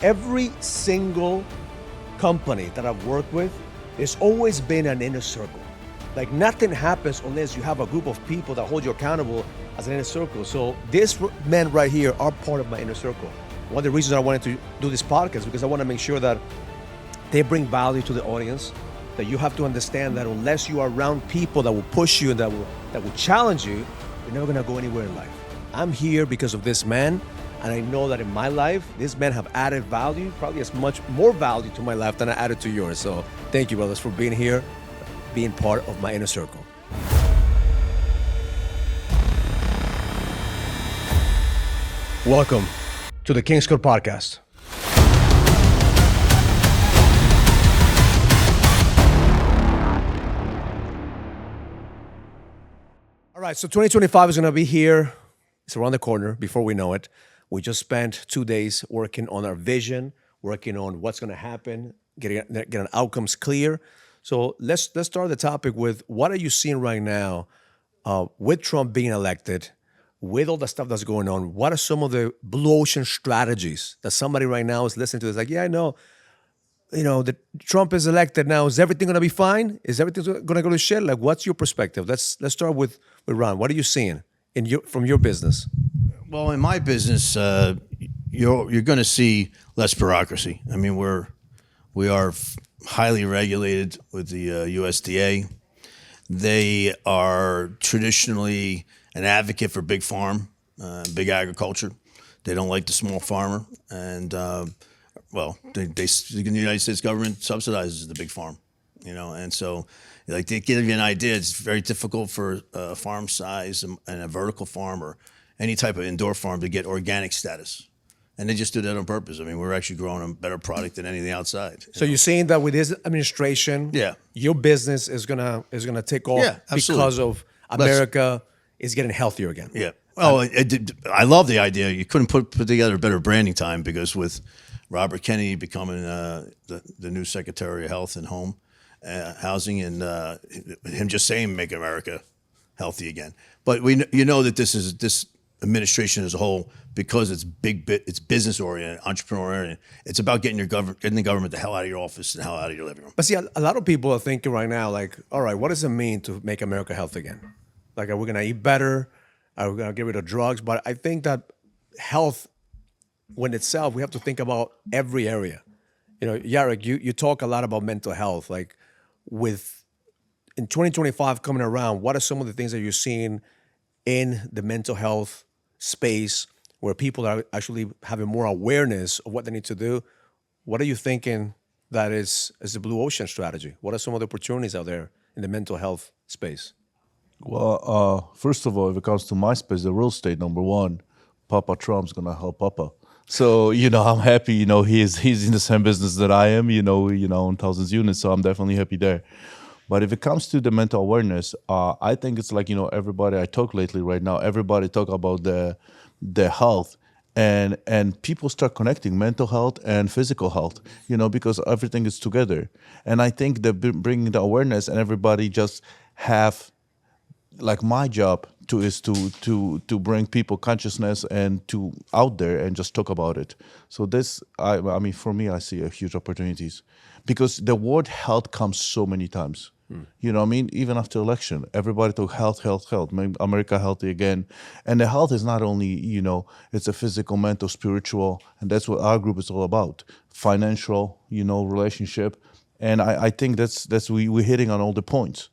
every single company that I've worked with, there's always been an inner circle. Like nothing happens unless you have a group of people that hold you accountable as an inner circle. So these men right here are part of my inner circle. One of the reasons I wanted to do this podcast is because I want to make sure that they bring value to the audience, that you have to understand that unless you are around people that will push you and that will challenge you, you're never gonna go anywhere in life. I'm here because of this man, and I know that in my life, these men have added value, probably as much more value to my life than I added to yours. So thank you, brothers, for being here, being part of my inner circle. Welcome to the King's Code Podcast. All right, so 2025 is going to be here. It's around the corner before we know it. We just spent 2 days working on our vision, working on what's going to happen, getting outcomes clear. So let's start the topic with what are you seeing right now with Trump being elected, with all the stuff that's going on? What are some of the blue ocean strategies that somebody right now is listening to? It's like, yeah, I know, that Trump is elected now. Is everything going to be fine? Is everything going to go to shit? Like, what's your perspective? Let's start with Ron. What are you seeing from your business? Well, in my business, you're going to see less bureaucracy. I mean, we are highly regulated with the USDA. They are traditionally an advocate for big farm, big agriculture. They don't like the small farmer, and the United States government subsidizes the big farm, and so. Like to give you an idea, it's very difficult for a farm size and a vertical farm or any type of indoor farm to get organic status. And they just do that on purpose. I mean, we're actually growing a better product than anything outside. So you're saying that with this administration, your business is gonna take off because of America is getting healthier again. Yeah. Well, I love the idea. You couldn't put together a better branding time because with Robert Kennedy becoming the new Secretary of Health and Home, housing, and him just saying "Make America Healthy Again." But that this administration as a whole, because it's it's business oriented, entrepreneur oriented. It's about getting the government the hell out of your office and the hell out of your living room. But see, a lot of people are thinking right now, like, all right, what does it mean to make America healthy again? Like, are we gonna eat better? Are we gonna get rid of drugs? But I think that health, when itself, we have to think about every area. Yarek, you talk a lot about mental health, like. In 2025 coming around, what are some of the things that you're seeing in the mental health space where people are actually having more awareness of what they need to do? What are you thinking that is the blue ocean strategy? What are some of the opportunities out there in the mental health space? Well, first of all, if it comes to my space, the real estate, number one, Papa Trump's gonna help Papa. So, I'm happy, he's in the same business that I am, on thousands units. So I'm definitely happy there. But if it comes to the mental awareness, I think it's like, everybody I talk lately right now, everybody talk about the health and people start connecting mental health and physical health, because everything is together. And I think that bringing the awareness and everybody just have, like my job is to bring people consciousness and to out there and just talk about it. So this, I mean, for me, I see a huge opportunities because the word health comes so many times. You know what I mean? Even after election, everybody talk health, make America healthy again. And the health is not only, it's a physical, mental, spiritual, and that's what our group is all about. Financial, relationship. And I think that's we're hitting on all the points.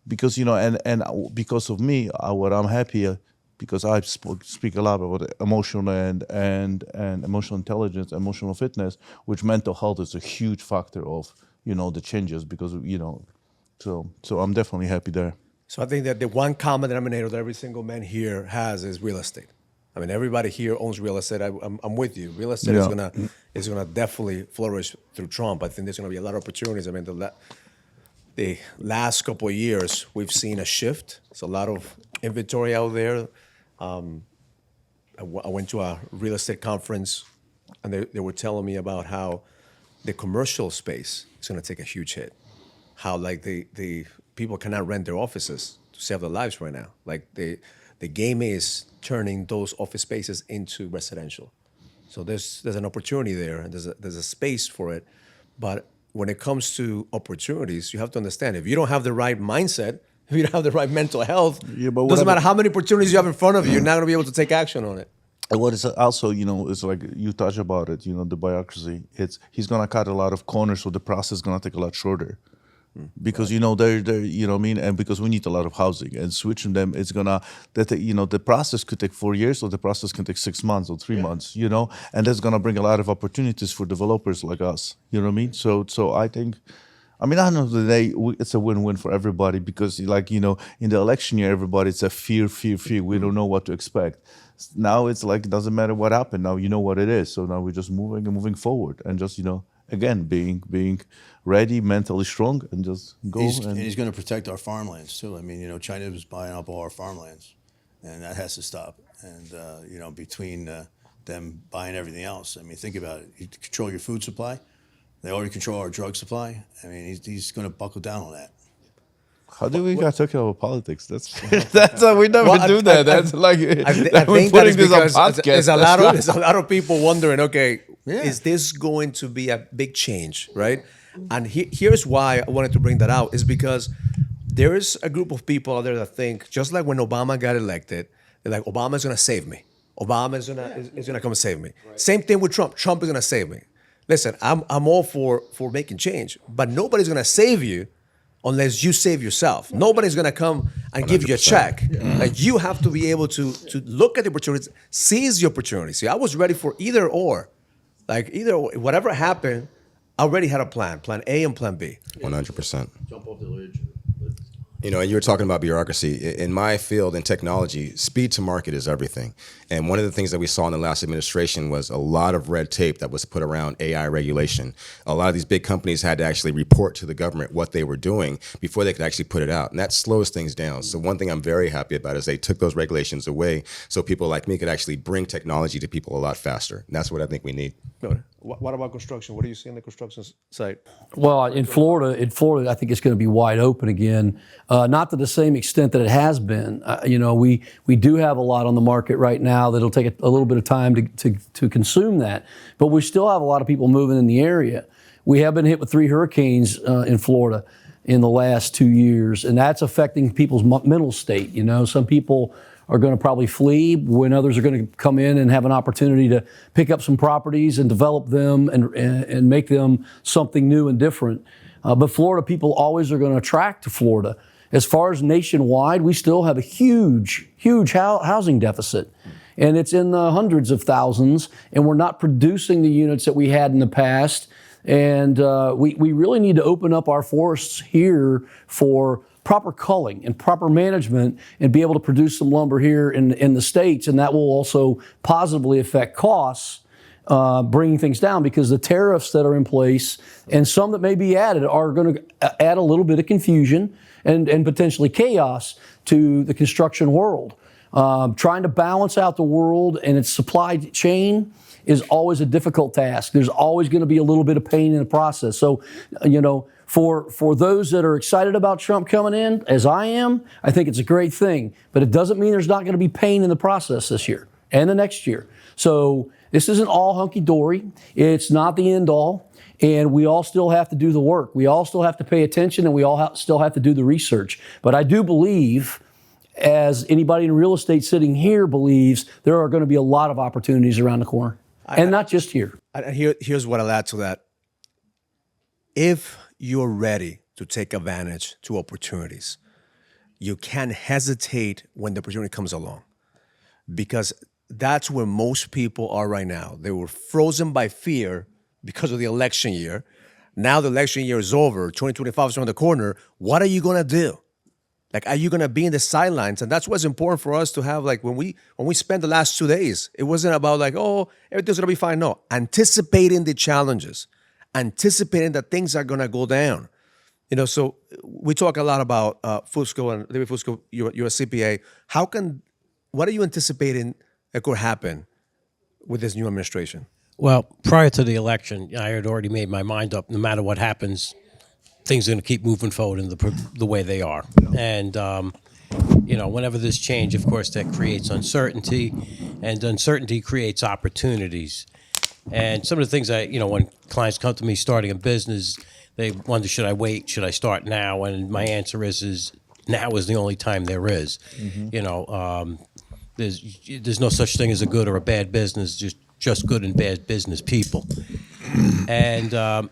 Because and because of me, what I'm happy because I speak a lot about emotional and emotional intelligence, emotional fitness, which mental health is a huge factor of the changes because so I'm definitely happy there. So I think that the one common denominator that every single man here has is real estate. I mean, everybody here owns real estate. I'm with you. Real estate is gonna definitely flourish through Trump. I think there's gonna be a lot of opportunities. I mean, the last couple of years, we've seen a shift. There's a lot of inventory out there. I went to a real estate conference, and they were telling me about how the commercial space is going to take a huge hit. How like the people cannot rent their offices to save their lives right now. Like the game is turning those office spaces into residential. So there's an opportunity there, and there's a space for it. But when it comes to opportunities, you have to understand, if you don't have the right mindset, if you don't have the right mental health, but doesn't matter how many opportunities you have in front of you, you're not going to be able to take action on it. And what is also, it's like you touch about it, the bureaucracy. He's gonna cut a lot of corners, so the process is gonna take a lot shorter. Because they're what I mean, and because we need a lot of housing, and switching them, it's gonna the process could take 4 years, or the process can take 6 months or 3 months, and that's gonna bring a lot of opportunities for developers like us. You know what I mean? So I think. I mean, at the end of the day, it's a win-win for everybody because, in the election year, everybody, it's a fear. We don't know what to expect. Now it's like, it doesn't matter what happened. Now you know what it is. So now we're just moving forward and just, again, being ready, mentally strong, and just go. And he's going to protect our farmlands, too. I mean, China was buying up all our farmlands, and that has to stop. And, between them buying everything else, I mean, think about it. You control your food supply. They already control our drug supply. I mean, he's going to buckle down on that. How do we got talking about politics? That's we never do that. That's like I think that is because there's a lot of people wondering. Okay, is this going to be a big change, right? And here's why I wanted to bring that out is because there is a group of people out there that think just like when Obama got elected, they're like, Obama's going to save me. Obama is going to come and save me. Right. Same thing with Trump. Trump is going to save me. Listen, I'm all for making change, but nobody's gonna save you unless you save yourself. Nobody's gonna come and give you a check. Yeah. Like you have to be able to look at the opportunities, seize the opportunity. See, I was ready for either or. Whatever happened, I already had a plan A and plan B. 100%. Jump off the ledge. And you were talking about bureaucracy. In my field in technology, speed to market is everything. And one of the things that we saw in the last administration was a lot of red tape that was put around AI regulation. A lot of these big companies had to actually report to the government what they were doing before they could actually put it out. And that slows things down. So one thing I'm very happy about is they took those regulations away so people like me could actually bring technology to people a lot faster. And that's what I think we need. What about construction? What do you see on the construction site? Well, in Florida, I think it's going to be wide open again. Not to the same extent that it has been. We do have a lot on the market right now that'll take a little bit of time to consume that, but we still have a lot of people moving in the area. We have been hit with 3 hurricanes in Florida in the last 2 years, and that's affecting people's mental state. Some people are going to probably flee when others are going to come in and have an opportunity to pick up some properties and develop them and make them something new and different. But Florida people always are going to attract to Florida. As far as nationwide, we still have a huge housing deficit. And it's in the hundreds of thousands, and we're not producing the units that we had in the past. And we really need to open up our forests here for proper culling and proper management and be able to produce some lumber here in the States. And that will also positively affect costs, bringing things down, because the tariffs that are in place and some that may be added are going to add a little bit of confusion and potentially chaos to the construction world. Trying to balance out the world and its supply chain is always a difficult task. There's always going to be a little bit of pain in the process. So, for those that are excited about Trump coming in, as I am, I think it's a great thing. But it doesn't mean there's not going to be pain in the process this year and the next year. So this isn't all hunky-dory. It's not the end all. And we all still have to do the work. We all still have to pay attention, and we all still have to do the research. But I do believe, as anybody in real estate sitting here believes, there are going to be a lot of opportunities around the corner. And not just here. Here's what I'll add to that. If you're ready to take advantage to opportunities, you can't hesitate when the opportunity comes along, because that's where most people are right now. They were frozen by fear because of the election year. Now the election year is over. 2025 is around the corner. What are you going to do? Like, are you going to be in the sidelines? And that's what's important for us to have. Like, when we spent the last 2 days, it wasn't about like, oh, everything's going to be fine. No, anticipating the challenges, anticipating that things are going to go down. So we talk a lot about Fusco, and David Fusco, you're a CPA. What are you anticipating that could happen with this new administration? Well, prior to the election, I had already made my mind up. No matter what happens, things are going to keep moving forward in the way they are. And, whenever there's change, of course, that creates uncertainty, and uncertainty creates opportunities. And some of the things when clients come to me starting a business, they wonder, should I wait? Should I start now? And my answer is now is the only time there is. There's no such thing as a good or a bad business, just good and bad business people. And,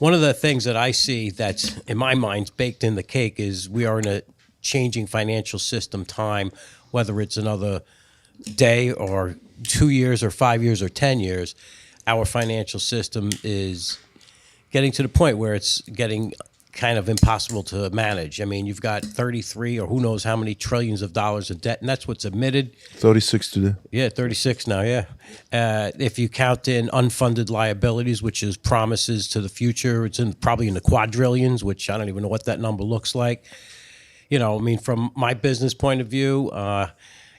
one of the things that I see that's, in my mind, baked in the cake is we are in a changing financial system time, whether it's another day or 2 years or 5 years or 10 years. Our financial system is getting to the point where it's getting kind of impossible to manage. I mean, you've got 33 or who knows how many trillions of dollars of debt, and that's what's admitted. 36 today. Yeah, 36 now, yeah. If you count in unfunded liabilities, which is promises to the future, it's probably in the quadrillions, which I don't even know what that number looks like. From my business point of view,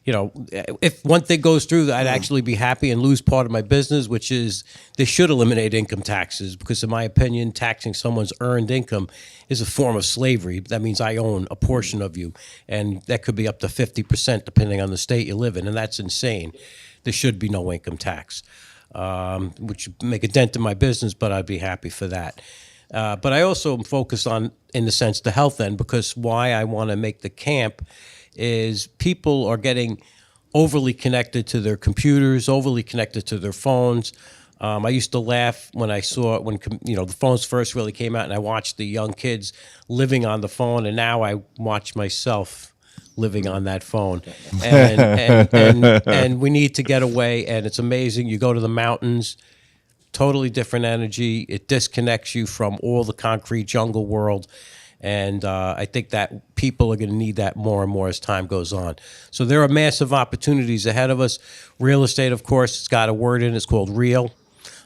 if one thing goes through, I'd actually be happy and lose part of my business, which is they should eliminate income taxes because, in my opinion, taxing someone's earned income is a form of slavery. That means I own a portion of you, and that could be up to 50% depending on the state you live in, and that's insane. There should be no income tax, which would make a dent in my business, but I'd be happy for that. But I also am focused on, in the sense, the health end, because why I want to make the camp is people are getting overly connected to their computers, overly connected to their phones. I used to laugh when I saw when the phones first really came out, and I watched the young kids living on the phone, and now I watch myself living on that phone. And we need to get away, and it's amazing. You go to the mountains, totally different energy. It disconnects you from all the concrete jungle world. And I think that people are going to need that more and more as time goes on. So there are massive opportunities ahead of us. Real estate, of course, it's got a word in it. It's called real.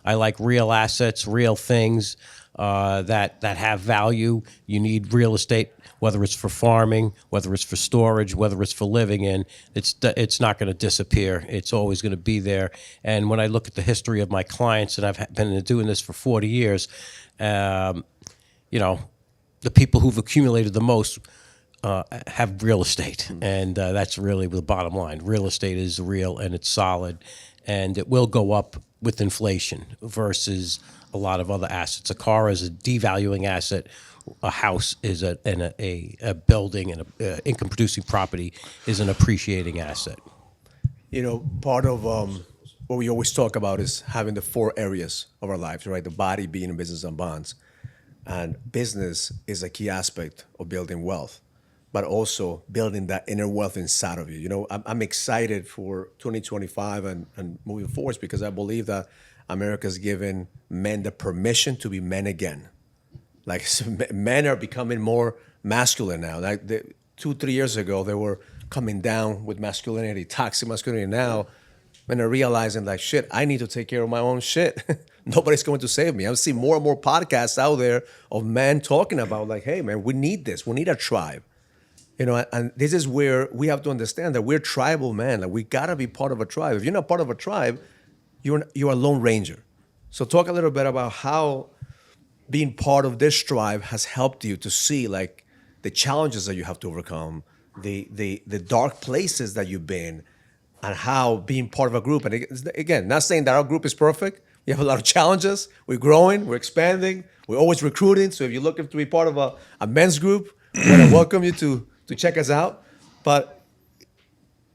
I like real assets, real things that have value. You need real estate, whether it's for farming, whether it's for storage, whether it's for living in. It's not going to disappear. It's always going to be there. And when I look at the history of my clients, and I've been doing this for 40 years, the people who've accumulated the most have real estate, and that's really the bottom line. Real estate is real, and it's solid, and it will go up with inflation versus a lot of other assets. A car is a devaluing asset. A house is a building, and an income-producing property is an appreciating asset. Part of what we always talk about is having the 4 areas of our lives, right? The body, being, business, and bonds. And business is a key aspect of building wealth, but also building that inner wealth inside of you. I'm excited for 2025 and moving forward because I believe that America's given men the permission to be men again. Like men are becoming more masculine now. Like 2-3 years ago, they were coming down with masculinity, toxic masculinity. Now, when they're realizing like, shit, I need to take care of my own shit. Nobody's going to save me. I've seen more and more podcasts out there of men talking about like, hey man, we need this. We need a tribe. And this is where we have to understand that we're tribal men. Like we gotta be part of a tribe. If you're not part of a tribe, you're a lone ranger. So talk a little bit about how being part of this tribe has helped you to see like the challenges that you have to overcome, the dark places that you've been, and how being part of a group. And again, not saying that our group is perfect. We have a lot of challenges. We're growing, we're expanding, we're always recruiting. So if you're looking to be part of a men's group, we want to welcome you to check us out. But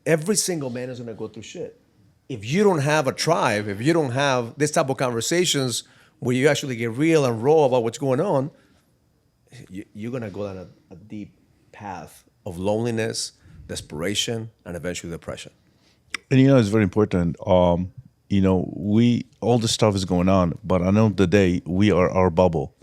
every single man is going to go through shit. If you don't have a tribe, if you don't have this type of conversations where you actually get real and raw about what's going on, you're going to go down a deep path of loneliness, desperation, and eventually depression. And it's very important. All this stuff is going on, but at the end of the day, we are our bubble.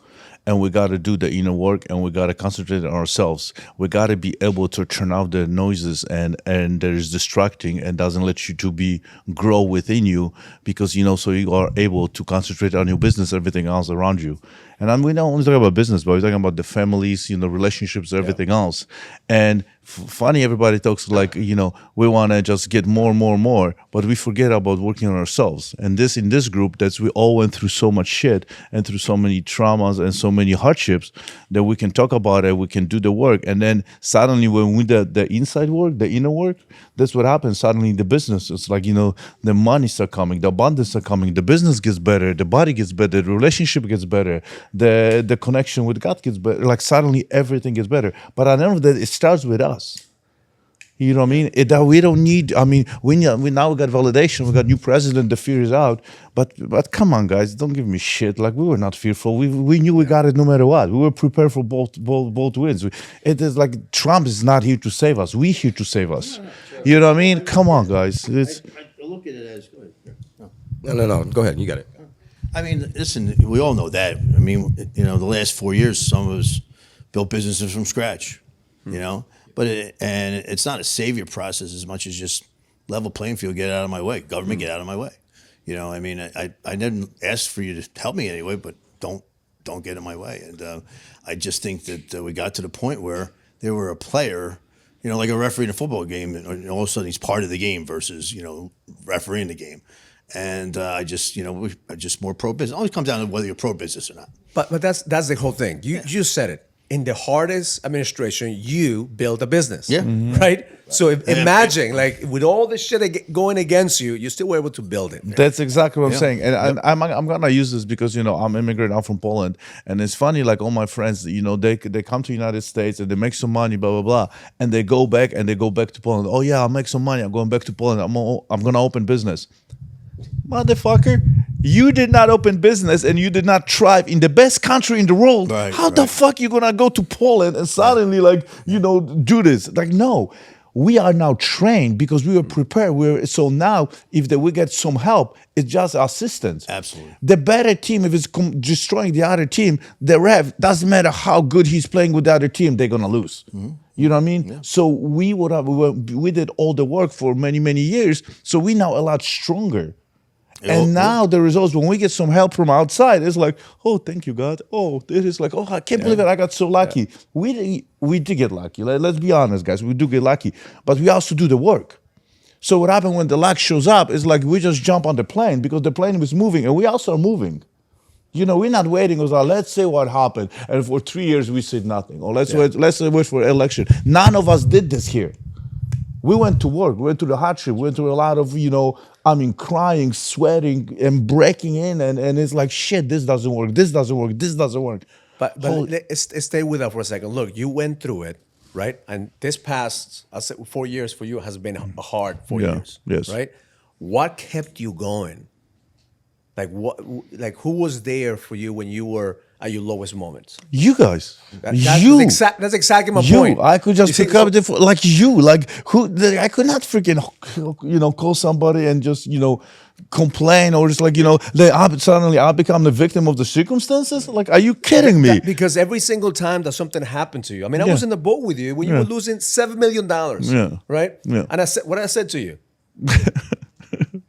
And we got to do the inner work, and we got to concentrate on ourselves. We got to be able to turn out the noises and that is distracting and doesn't let you to grow within you, because so you are able to concentrate on your business, everything else around you. And we don't only talk about business, but we're talking about the families, relationships, everything else. And funny, everybody talks like, we want to just get more and more and more, but we forget about working on ourselves. And in this group, that's we all went through so much shit and through so many traumas and so many hardships that we can talk about it, we can do the work. And then suddenly when we do the inside work, the inner work, that's what happens. Suddenly the business, it's like, the money start coming, the abundance are coming, the business gets better, the body gets better, the relationship gets better, the connection with God gets better. Like suddenly everything gets better. But at the end of the day, it starts with us. You know what I mean? That we don't need. I mean, we now got validation. We got new president. The fear is out. But come on, guys, don't give me shit. Like we were not fearful. We knew we got it no matter what. We were prepared for both wins. It is like Trump is not here to save us. We here to save us. You know what I mean? Come on, guys. It's, I look at it as good. No. Go ahead. You got it. I mean, listen, we all know that. I mean, the last 4 years, some of us built businesses from scratch, but it's not a savior process as much as just level playing field, get out of my way, government, get out of my way. I mean, I didn't ask for you to help me anyway, but don't get in my way. And I just think that we got to the point where they were a player, like a referee in a football game, and all of a sudden he's part of the game versus, refereeing the game. And I just more pro-business. It always comes down to whether you're pro-business or not. But that's the whole thing. You said it. In the hardest administration, you build a business. Yeah. Right? So imagine, like, with all this shit going against you, you still were able to build it. That's exactly what I'm saying. And I'm going to use this because, I'm immigrant. I'm from Poland. And it's funny, like all my friends, they come to the United States and they make some money, blah, blah, blah. And they go back to Poland. Oh, yeah, I'll make some money. I'm going back to Poland. I'm going to open business. Motherfucker, you did not open business and you did not thrive in the best country in the world. How the fuck you gonna go to Poland and suddenly do this? Like, no, we are now trained because we were prepared. So now if we get some help, it's just assistance. Absolutely. The better team, if it's destroying the other team, the ref, doesn't matter how good he's playing with the other team, they're gonna lose. Mm-hmm. You know what I mean? Yeah. So we did all the work for many, many years. So we now a lot stronger. And now the results, when we get some help from outside, it's like, oh, thank you, God. Oh, it is like, oh, I can't believe it. I got so lucky. Yeah. We did get lucky. Let's be honest, guys. We do get lucky. But we also do the work. So what happens when the luck shows up is like we just jump on the plane because the plane is moving and we also are moving. We're not waiting. Let's say what happened. And for 3 years, we said nothing. Or let's wait for election. None of us did this here. We went to work. We went to the hardship. We went through a lot of, crying, sweating, and breaking in. And it's like, shit, this doesn't work. This doesn't work. This doesn't work. But let's stay with that for a second. Look, you went through it, right? And this past, I said 4 years for you has been a hard 4 years. Yes. Right? What kept you going? Who was there for you when you were at your lowest moments? You guys. That's exactly my point. I could just pick up like you. Like who? I could not freaking, call somebody and just, complain or just like, suddenly I become the victim of the circumstances. Like, are you kidding me? Because every single time that something happened to you, I mean, I was in the boat with you when you were losing $7 million. Right? Yeah. And I said, what I said to you.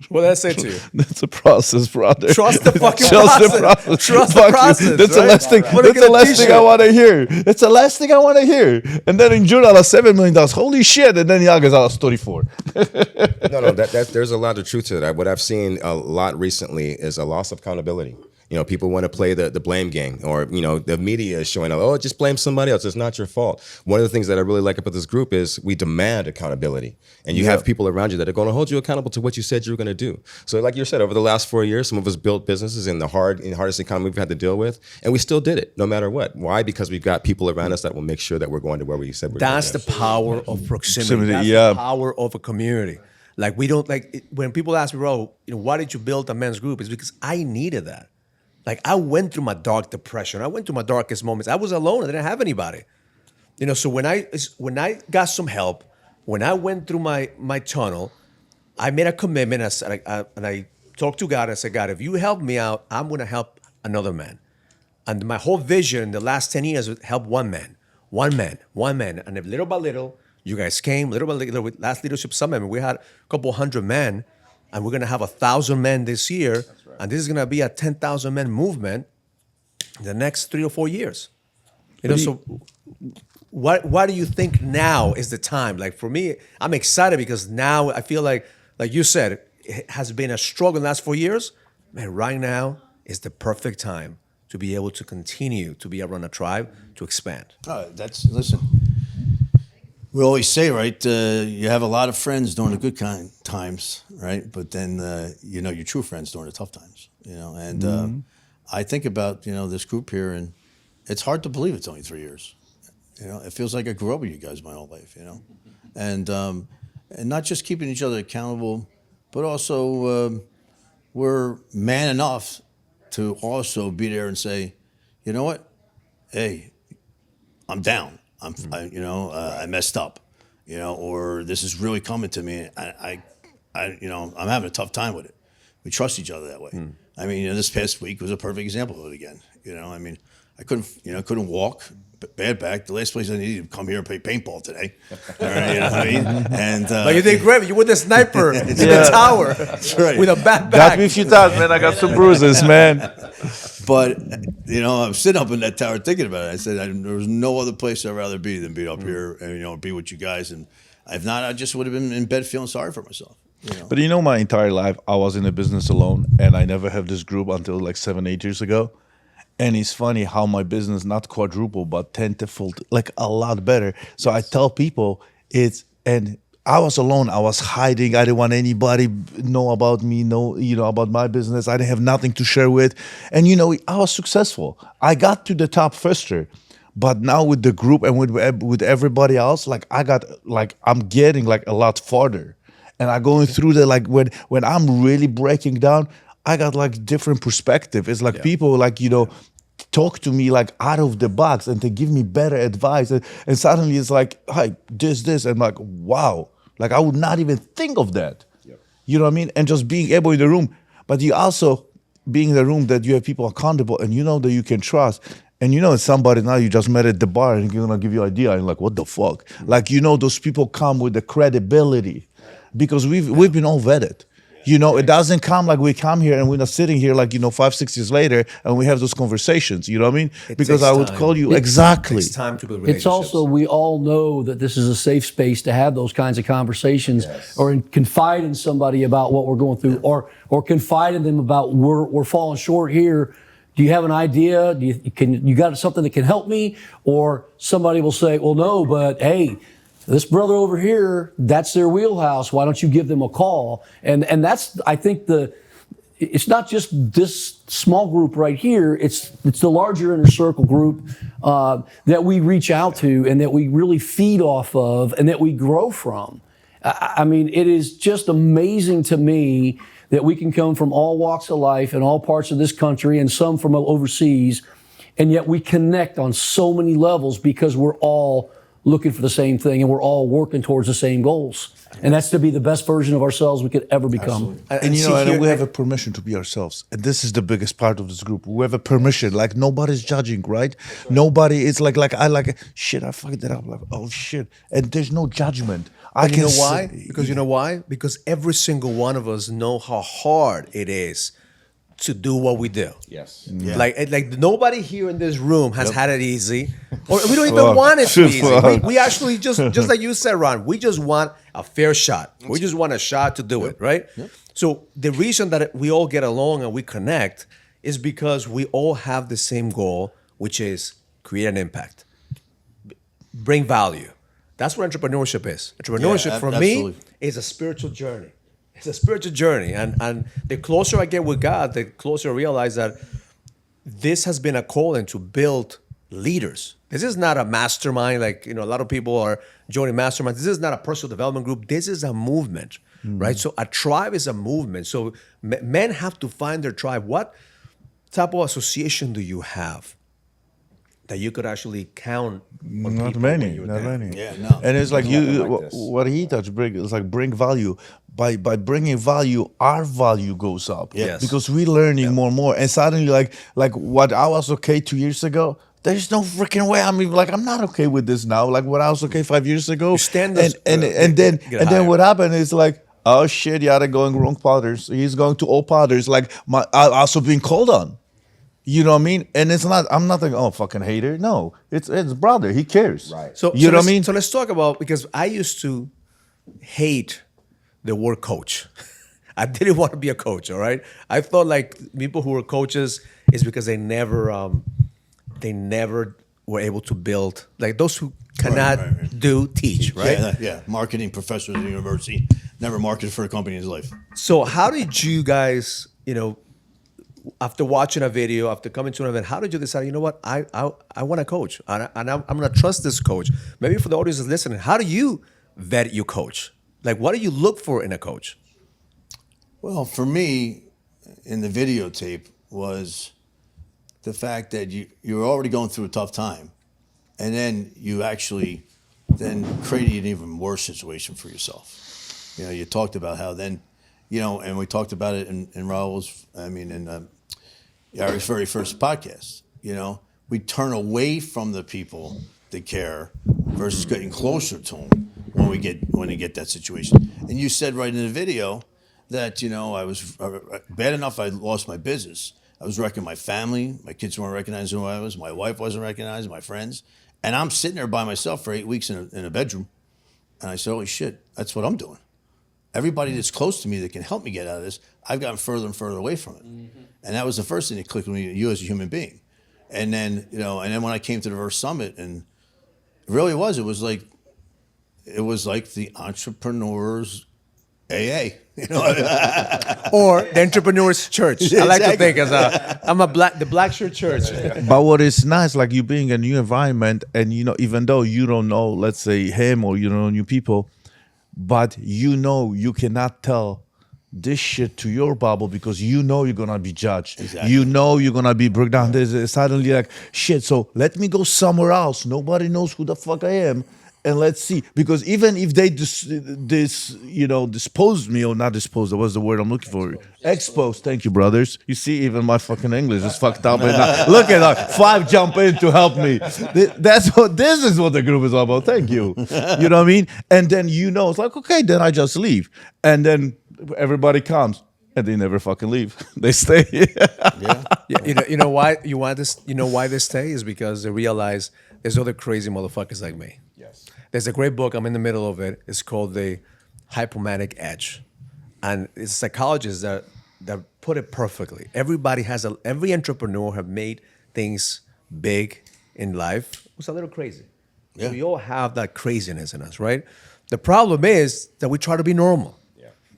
What did I say to you? That's a process, brother. Trust the fucking process. Trust the process. That's the last thing. That's the last thing I want to hear. It's the last thing I want to hear. And then in June, I lost $7 million. Holy shit! And then in August, I lost 34. No. There's a lot of truth to that. What I've seen a lot recently is a loss of accountability. People want to play the blame game, or the media is showing up. Oh, just blame somebody else. It's not your fault. One of the things that I really like about this group is we demand accountability, and you have people around you that are going to hold you accountable to what you said you were going to do. So, like you said, over the last 4 years, some of us built businesses in the hardest economy we've had to deal with, and we still did it, no matter what. Why? Because we've got people around us that will make sure that we're going to where we said we're going. That's the power of proximity. That's the power of a community. Like we don't when people ask me, Raul, why did you build a men's group? It's because I needed that. Like I went through my dark depression. I went through my darkest moments. I was alone. I didn't have anybody. So when I got some help, when I went through my tunnel, I made a commitment. I talked to God. I said, God, if you help me out, I'm going to help another man. And my whole vision in the last 10 years was help one man. And if little by little, you guys came, little by little, with last leadership summit, we had a couple hundred men, and we're going to have 1,000 men this year. Right. And this is going to be a 10,000 men movement. the next 3 or 4 years. You know, so why do you think now is the time? Like for me, I'm excited because now I feel like you said, it has been a struggle in the last 4 years. Man, right now is the perfect time to be able to continue to be around a tribe to expand. Listen. We always say, right? You have a lot of friends during the good times, right? But then your true friends during the tough times. And I think about this group here, and it's hard to believe it's only 3 years. It feels like I grew up with you guys my whole life. And not just keeping each other accountable, but also we're man enough to also be there and say, you know what? Hey, I'm down. I messed up, or this is really coming to me. I'm having a tough time with it. We trust each other that way. I mean, this past week was a perfect example of it again. I couldn't walk, bad back. The last place I needed to come here and play paintball today. All right, you know what I mean? And but you did great. You were the sniper in the tower. That's right. With a bad back. Got me a few times, man. I got some bruises, man. But I'm sitting up in that tower thinking about it. I said there was no other place I'd rather be than be up here and be with you guys. And if not, I just would have been in bed feeling sorry for myself. But my entire life I was in a business alone, and I never have this group until like 7-8 years ago. And it's funny how my business not quadruple but tenfold, like a lot better. So I tell people and I was alone. I was hiding. I didn't want anybody know about me, about my business. I didn't have nothing to share with. And I was successful. I got to the top faster. But now with the group and with everybody else, I'm getting a lot farther. And I'm going through when I'm really breaking down, I got different perspective. It's people talk to me out of the box and they give me better advice. And suddenly it's hey, this. And I'm like, wow. I would not even think of that. Yep. You know what I mean? And just being able in the room. But you also being in the room that you have people accountable and that you can trust. And it's somebody now you just met at the bar and you're going to give you an idea. And what the fuck? Those people come with the credibility because we've been all vetted. It doesn't come we come here and we're not sitting here 5-6 years later and we have those conversations. You know what I mean? Because I would call you exactly. It takes time to build relationships. It's also, we all know that this is a safe space to have those kinds of conversations, or confide in somebody about what we're going through, or confide in them about we're falling short here. Do you have an idea? You got something that can help me? Or somebody will say, well, no, but hey, this brother over here, that's their wheelhouse. Why don't you give them a call? And that's, I think, it's not just this small group right here. It's the larger inner circle group that we reach out to and that we really feed off of and that we grow from. I mean, it is just amazing to me that we can come from all walks of life and all parts of this country and some from overseas, and yet we connect on so many levels because we're all looking for the same thing and we're all working towards the same goals. And that's to be the best version of ourselves we could ever become. And we have a permission to be ourselves. And this is the biggest part of this group. We have a permission. Nobody's judging, right? Nobody is shit, I fucked it up. Oh shit. And there's no judgment. You know why? Because you know why? Because every single one of us know how hard it is to do what we do. Yes. Yeah. Like nobody here in this room has had it easy, or we don't even want it to be easy. We actually just like you said, Ron, we just want a fair shot. We just want a shot to do it, right? Yep. So the reason that we all get along and we connect is because we all have the same goal, which is create an impact, bring value. That's what entrepreneurship is. Entrepreneurship for me is a spiritual journey. It's a spiritual journey. And the closer I get with God, the closer I realize that this has been a calling to build leaders. This is not a mastermind. A lot of people are joining masterminds. This is not a personal development group. This is a movement, right? So a tribe is a movement. So men have to find their tribe. What type of association do you have that you could actually count on? Not many. Yeah, no. And it's what he touched, bring value. By bringing value, our value goes up. Yes. Because we're learning more and more. And suddenly, like what I was okay 2 years ago, there's no freaking way. I'm not okay with this now. What I was okay 5 years ago. You stand and then what happened is oh shit, they're going wrong patterns. He's going to old patterns. I also being called on. You know what I mean? And it's not. I'm not like, oh, fucking hater. No, it's brother. He cares. Right. So You know what I let's- mean? So let's talk about, because I used to hate the word coach. I didn't want to be a coach. All right. I thought like people who were coaches is because they never were able to build, like those who cannot right. do teach. Right. Yeah. Marketing professor at the university, never marketed for a company in his life. So how did you guys, after watching a video, after coming to an event, how did you decide, you know what, I want to coach and I'm going to trust this coach? Maybe for the audience that's listening, how do you vet your coach? Like, what do you look for in a coach? Well, for me, in the videotape was the fact that you were already going through a tough time, and then you actually then created an even worse situation for yourself. You talked about how then, and we talked about it in Raul's, in Eric's very first podcast. We turn away from the people that care versus getting closer to them when they get that situation. And you said right in the video that I was bad enough. I lost my business. I was wrecking my family. My kids weren't recognizing who I was. My wife wasn't recognizing my friends. And I'm sitting there by myself for 8 weeks in a bedroom. And I said, holy shit, that's what I'm doing. Everybody that's close to me that can help me get out of this, I've gotten further and further away from it. Mm-hmm. And that was the first thing that clicked with me, you as a human being. And then, and then when I came to the Verse Summit, and it really was, it was like the entrepreneurs AA, Or the Entrepreneur's Church. I like to think I'm the Black Shirt Church. But what is nice, like you being in a new environment, and even though you don't know, let's say him, or you don't know new people, but you cannot tell this shit to your bubble because you're gonna be judged. Exactly. You're gonna be broke down. There's suddenly like shit. So let me go somewhere else. Nobody knows who the fuck I am. And let's see, because even if they disposed me, or not disposed, that was the word I'm looking for. Exposed. Thank you, brothers. You see, even my fucking English is fucked up. And look at that. 5 jump in to help me. This is what the group is all about. Thank you. You know what I mean? And then it's like, okay, then I just leave. And then everybody comes. And they never fucking leave. They stay. Yeah. You know why you want this? You know why they stay is because they realize there's other crazy motherfuckers like me. Yes. There's a great book. I'm in the middle of it. It's called The Hypomanic Edge, and it's psychologists that put it perfectly. Every entrepreneur have made things big in life. It's a little crazy. Yeah. We all have that craziness in us, right? The problem is that we try to be normal.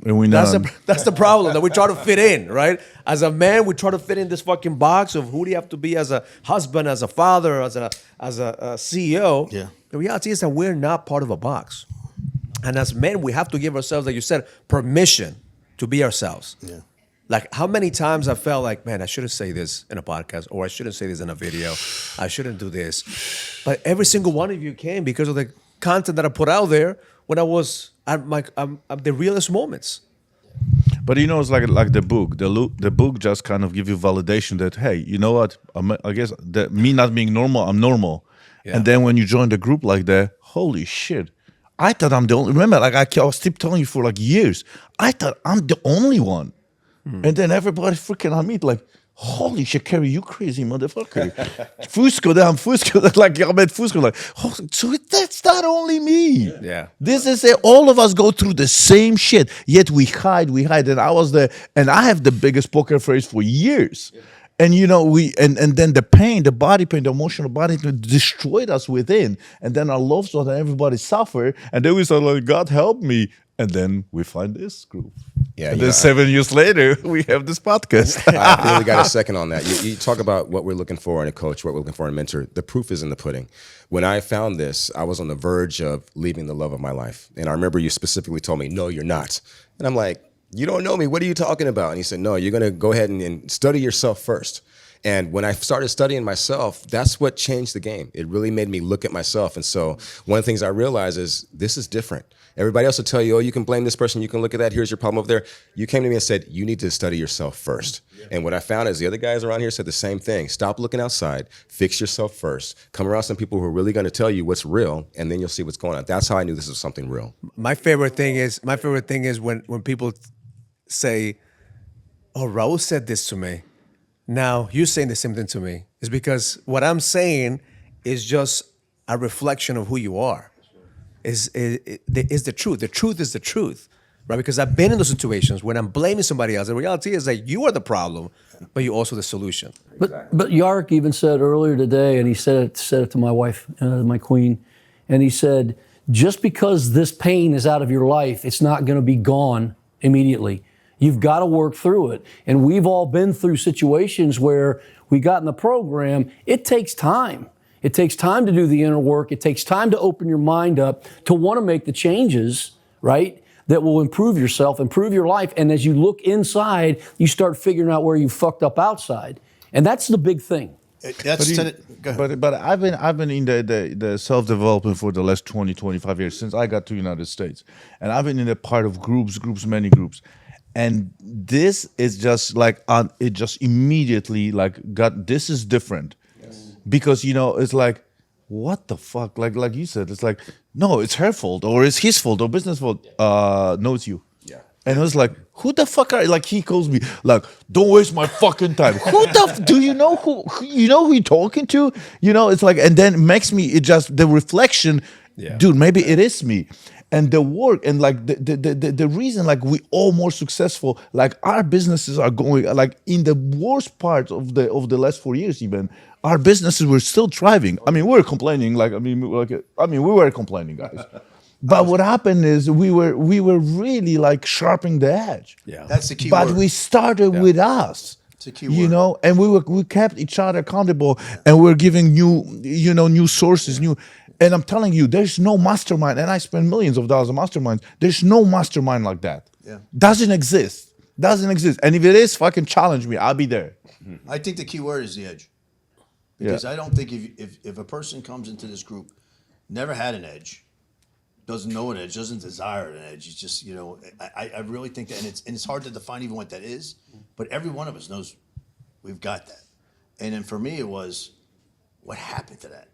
And we That's the problem, that we try to fit in, right? As a man, we try to fit in this fucking box of who do you have to be as a husband, as a father, as a CEO. Yeah. The reality is that we're not part of a box. And as men, we have to give ourselves, like you said, permission to be ourselves. Yeah. Like how many times I felt like, man, I shouldn't say this in a podcast, or I shouldn't say this in a video. I shouldn't do this. But every single one of you came because of the content that I put out there when I was at the realest moments. But it's like the book. The book just kind of give you validation that, hey, you know what? I guess that me not being normal, I'm normal. Yeah. And then when you join the group like that, holy shit. I thought I'm the only. Remember, like I was keep telling you for like years. I thought I'm the only one. And then everybody freaking on me like, holy shit, Kerry, you crazy motherfucker. Fusco, like I met Fusco, like, oh, so that's not only me. Yeah. This is it. All of us go through the same shit, yet we hide. And I have the biggest poker face for years. Yeah. And and then the pain, the body pain, the emotional body pain destroyed us within. And then our loved ones and everybody suffer. And then we start like, God help me. And then we find this group. Yeah, and then 7 years later, we have this podcast. I really got a second on that. You talk about what we're looking for in a coach, what we're looking for in a mentor. The proof is in the pudding. When I found this, I was on the verge of leaving the love of my life. And I remember you specifically told me, no, you're not. And I'm like, you don't know me. What are you talking about? And he said, no, you're going to go ahead and study yourself first. And when I started studying myself, that's what changed the game. It really made me look at myself. And so one of the things I realized is this is different. Everybody else will tell you, oh, you can blame this person. You can look at that. Here's your problem over there. You came to me and said, you need to study yourself first. Yeah. And what I found is the other guys around here said the same thing. Stop looking outside. Fix yourself first. Come around some people who are really going to tell you what's real, and then you'll see what's going on. That's how I knew this was something real. My favorite thing is when people say, oh, Raul said this to me. Now, you saying the same thing to me is because what I'm saying is just a reflection of who you are. Is the truth. The truth is the truth, right? Because I've been in those situations when I'm blaming somebody else. The reality is that you are the problem, but you're also the solution. But Yark even said earlier today, and he said it to my wife, my queen, and he said, just because this pain is out of your life, it's not going to be gone immediately. You've got to work through it. And we've all been through situations where we got in the program. It takes time. It takes time to do the inner work. It takes time to open your mind up to want to make the changes, right, that will improve yourself, improve your life. And as you look inside, you start figuring out where you fucked up outside. And that's the big thing. But I've been in the self-development for the last 20, 25 years since I got to United States. And I've been in a part of groups, many groups. And this is just like, it just immediately like this is different. Yes. Because, it's like, what the fuck? Like you said, it's like, no, it's her fault or it's his fault or business fault. No, it's you. Yeah. And it was like, who the fuck are you? Like he calls me, like, don't waste my fucking time. Do you know who you're talking to? It's like, and then it makes me, it just, the reflection, dude, maybe it is me. And the work and like the reason like we all more successful, like our businesses are going like in the worst part of the last 4 years even, our businesses were still thriving. I mean, we were complaining, we were complaining, guys. But what happened is we were really like sharpening the edge. Yeah, that's the key but word. We started with us. It's a key word. And we kept each other accountable, and we're giving new sources, And I'm telling you, there's no mastermind, and I spend millions of dollars on masterminds. There's no mastermind like that. Yeah. Doesn't exist. And if it is, fucking challenge me. I'll be there. I think the key word is the edge. Because I don't think if a person comes into this group, never had an edge, doesn't know an edge, doesn't desire an edge, it's just, I really think that, and it's hard to define even what that is, but every one of us knows we've got that. And then for me, it was, what happened to that?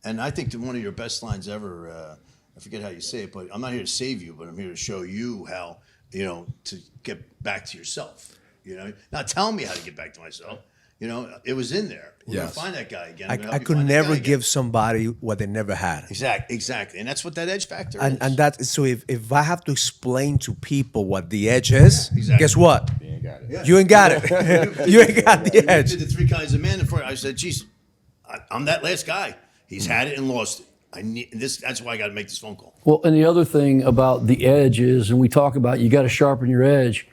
And I think that one of your best lines ever, I forget how you say it, but I'm not here to save you, but I'm here to show you how, to get back to yourself. Not tell me how to get back to myself. It was in there. We're going to find that guy again. I could never give somebody what they never had. Exactly. And that's what that edge factor is. And that, so if I have to explain to people what the edge is, guess what? You ain't got it. Yeah. You ain't got it. You ain't got the edge. Did the 3 kinds of men before. I said, geez, I'm that last guy. He's had it and lost it. That's why I got to make this phone call. Well, and the other thing about the edge is, and we talk about, you got to sharpen your edge,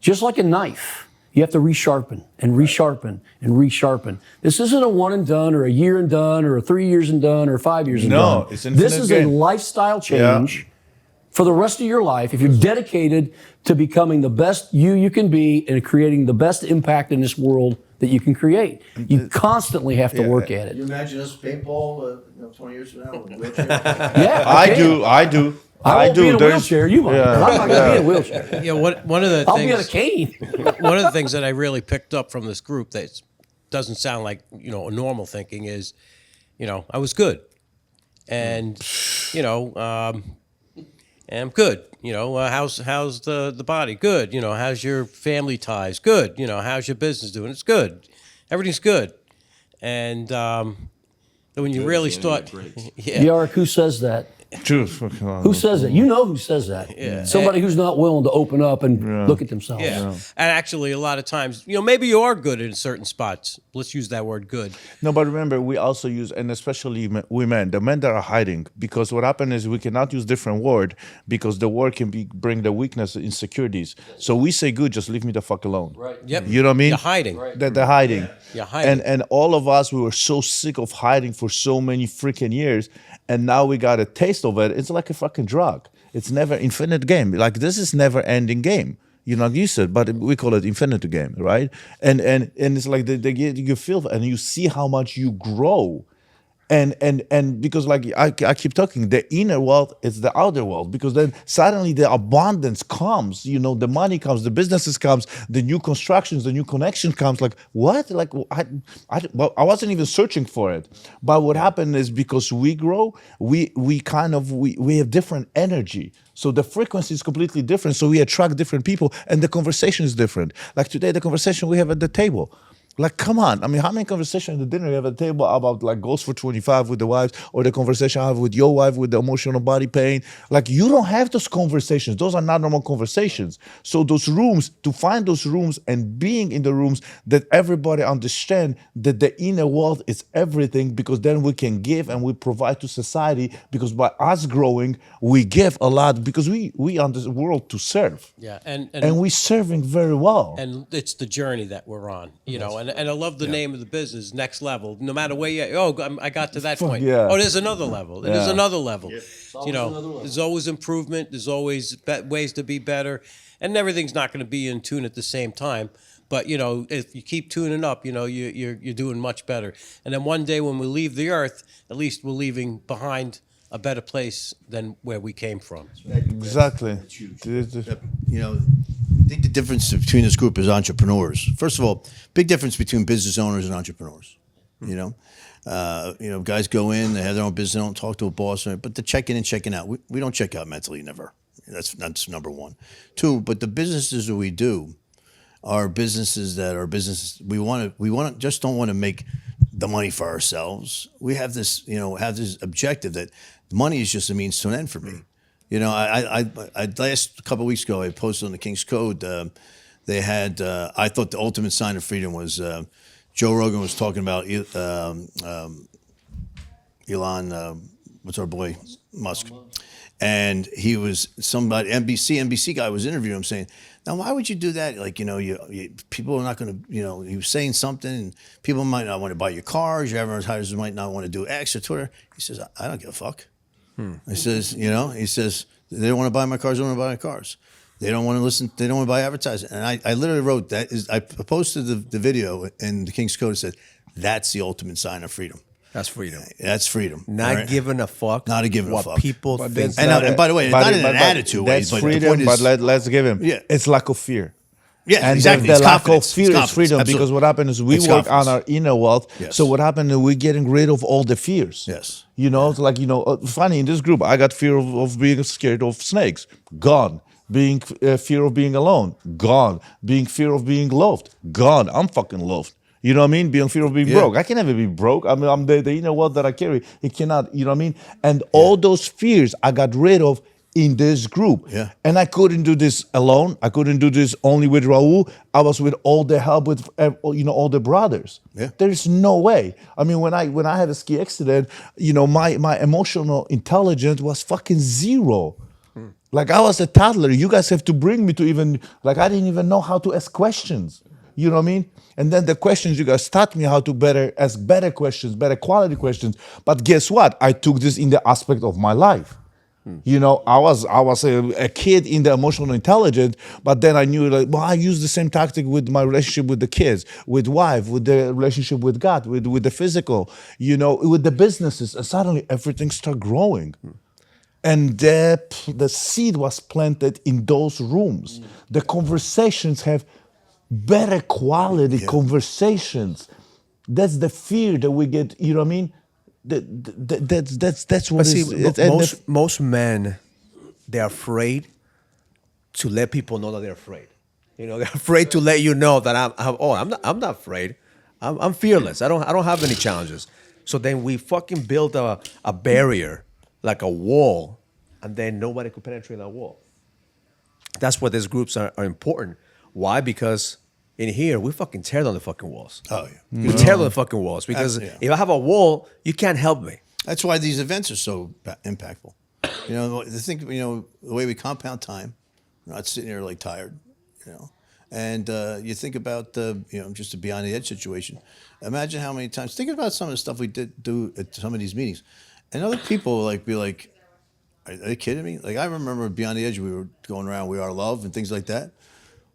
just like a knife. You have to resharpen and resharpen and resharpen. This isn't a one and done or a year and done or a 3 years and done or 5 years and done. No, it's infinite. This is a lifestyle change for the rest of your life. If you're dedicated to becoming the best you can be and creating the best impact in this world that you can create, you constantly have to work at it. Can you imagine us paintball 20 years from now? Yeah, I do. I won't be in a wheelchair. You might. But I'm not going to be in a wheelchair. Yeah, one of the I'll things, be on a cane. one of the things that I really picked up from this group that doesn't sound like a normal thinking is, I was good, and and I'm good. How's the body? Good. How's your family ties? Good. How's your business doing? It's good. Everything's good. And when you really start, Yark, who says that? Who says it? You know who says that. Yeah. Somebody who's not willing to open up and look at themselves. Yeah. And actually, a lot of times, maybe you are good in certain spots. Let's use that word good. No, but remember, we also use, and especially women, the men that are hiding, because what happened is we cannot use different word because the word can bring the weakness, insecurities. So we say good, just leave me the fuck alone. Right. Yep. You know what I mean? You're hiding. Right. They're hiding. Yeah. You're hiding. And all of us, we were so sick of hiding for so many freaking years. And now we got a taste of it. It's like a fucking drug. It's never infinite game. Like this is never ending game. You said, but we call it infinite game, right? And it's like you feel and you see how much you grow. And because like I keep talking, the inner wealth is the outer wealth, because then suddenly the abundance comes, the money comes, the businesses comes, the new constructions, the new connection comes. Like what? Like I wasn't even searching for it, but what happened is because we grow, we have different energy. So the frequency is completely different. So we attract different people, and the conversation is different. Like today, the conversation we have at the table. Like, come on. I mean, how many conversations at the dinner you have at the table about like goals for 25 with the wives, or the conversation I have with your wife with the emotional body pain? Like, you don't have those conversations. Those are not normal conversations. So those rooms, to find those rooms and being in the rooms that everybody understand that the inner world is everything, because then we can give and we provide to society, because by us growing, we give a lot because we on this world to serve. Yeah, And we serving very well. and it's the journey that we're on, you know. And I love the name of the business, Next Level. No matter where you, I got to that point. yeah. Oh, there's another level. There's Yeah. another level. You know, there's always improvement. There's always ways to be better, and everything's not going to be in tune at the same time. But you know, if you keep tuning up, you know, you're doing much better. And then one day when we leave the earth, at least we're leaving behind a better place than where we came from. Exactly. You know, I think the difference between this group is entrepreneurs. First of all, big difference between business owners and entrepreneurs. You know, guys go in, they have their own business, they don't talk to a boss, but they're checking in, checking out. We don't check out mentally, never. That's number one. Two, but the businesses that we do are businesses that are businesses we want to just don't want to make the money for ourselves. We have this, have this objective that money is just a means to an end for me. You know, I last couple of weeks ago, I posted on the King's Code. They had, I thought the ultimate sign of freedom was Joe Rogan was talking about Elon, what's our boy Musk, and he was somebody NBC guy was interviewing him saying, now why would you do that? Like, people are not going to, he was saying something, and people might not want to buy your cars. Your advertisers might not want to do X or Twitter. He says, I don't give a fuck. He says, he says, they don't want to buy my cars, they don't want to buy my cars. They don't want to listen, they don't want to buy advertising. And I literally wrote that, I posted the video in the King's Code and said, that's the ultimate sign of freedom. That's freedom. That's freedom. Not giving a fuck. Not giving a what fuck. people think. And by the way, it's not in an attitude way, that's but freedom, the point is, but let's give him. Yeah. It's lack of fear. Yeah, And exactly. the It's lack of confidence. fear It's is confidence. freedom, Absolutely. because what happens is we It's work confidence. on our inner world. Yes. So what happened is we're getting rid of all the fears. Yes. It's like, funny, in this group, I got fear of being scared of snakes. Gone. Being fear of being alone. Gone. Being fear of being loved. Gone. I'm fucking loved. You know what I mean? Being fear of being broke. I can never be broke. I mean, I'm the inner world that I carry. It cannot, you know what I mean? And all those fears I got rid of in this group. Yeah. And I couldn't do this alone. I couldn't do this only with Raul. I was with all the help with all the brothers. Yeah. There's no way. I mean, when I had a ski accident, my emotional intelligence was fucking zero. Like, I was a toddler. You guys have to bring me to even, like, I didn't even know how to ask questions. You know what I mean? And then the questions, you guys taught me how to ask better questions, better quality questions. But guess what? I took this in the aspect of my life. I was a kid in the emotional intelligence, but then I knew, like, I use the same tactic with my relationship with the kids, with wife, with the relationship with God, with the physical, with the businesses, and suddenly everything started growing. And the seed was planted in those rooms. The conversations have better quality conversations. That's the fear that we get, you know what I mean? That's what But is. see, most men, they're afraid to let people know that they're afraid. They're afraid to let you know that I'm not afraid. I'm fearless. I don't have any challenges. So then we fucking build a barrier, like a wall, and then nobody could penetrate that wall. That's why these groups are important. Why? Because in here, we fucking tear down the fucking walls. Oh, yeah. We tear down the fucking walls. Because if I have a wall, you can't help me. That's why these events are so impactful. The way we compound time, we're not sitting here like tired, And you think about just a beyond the edge situation. Imagine how many times. Think about some of the stuff we did do at some of these meetings, and other people be like, "Are they kidding me?" Like, I remember beyond the edge, we were going around, "We are love" and things like that.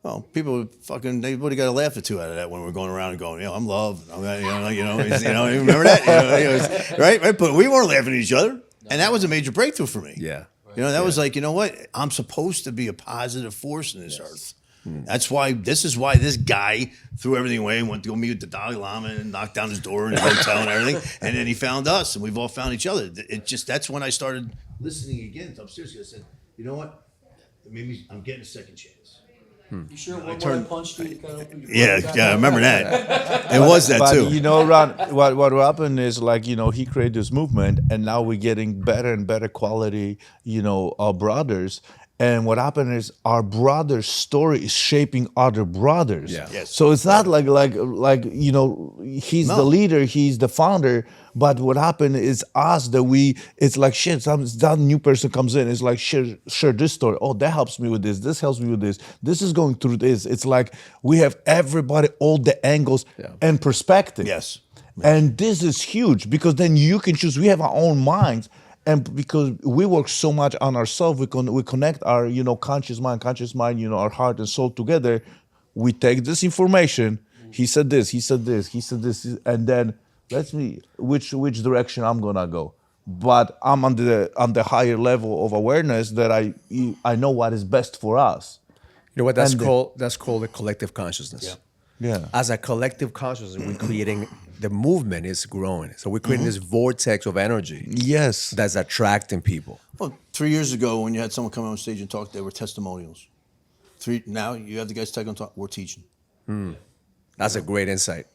Well, people they would have got a laugh or two out of that when we were going around and going, I'm love. Remember that? Right? But we weren't laughing at each other. And that was a major breakthrough for me. Yeah. That was like, what? I'm supposed to be a positive force in this earth. This is why this guy threw everything away and went to go meet with the Dalai Lama and knocked down his door in his hotel and everything. And then he found us, and we've all found each other. That's when I started listening again. I'm seriously, I said, you know what? Maybe I'm getting a second chance. You sure one more I punched you? Kind of Yeah, I remember that. It was that But too. you know, Ron, what happened is like, you know, he created this movement, and now we're getting better and better quality, you know, brothers. And what happened is our brother's story is shaping other brothers. Yeah. Yes. So it's not like you know, he's the leader, he's the founder. But what happened is us that it's like shit. That new person comes in, it's like share this story. Oh, that helps me with this. This helps me with this. This is going through this. It's like we have everybody, all the angles and perspective. Yes. And this is huge because then you can choose. We have our own minds. And because we work so much on ourselves, we connect our, you know, conscious mind, you know, our heart and soul together. We take this information. He said this, he said this, he said this, and then let's me which direction I'm gonna go. But I'm on the higher level of awareness that I know what is best for us. You know what that's And the- called? That's called a collective consciousness. Yeah. As a collective consciousness, we're creating, the movement is growing. So we're creating this vortex of energy Yes. that's attracting people. Well, 3 years ago, when you had someone come on stage and talk, they were testimonials. Now you have the guys take on talk. We're teaching. That's a great insight,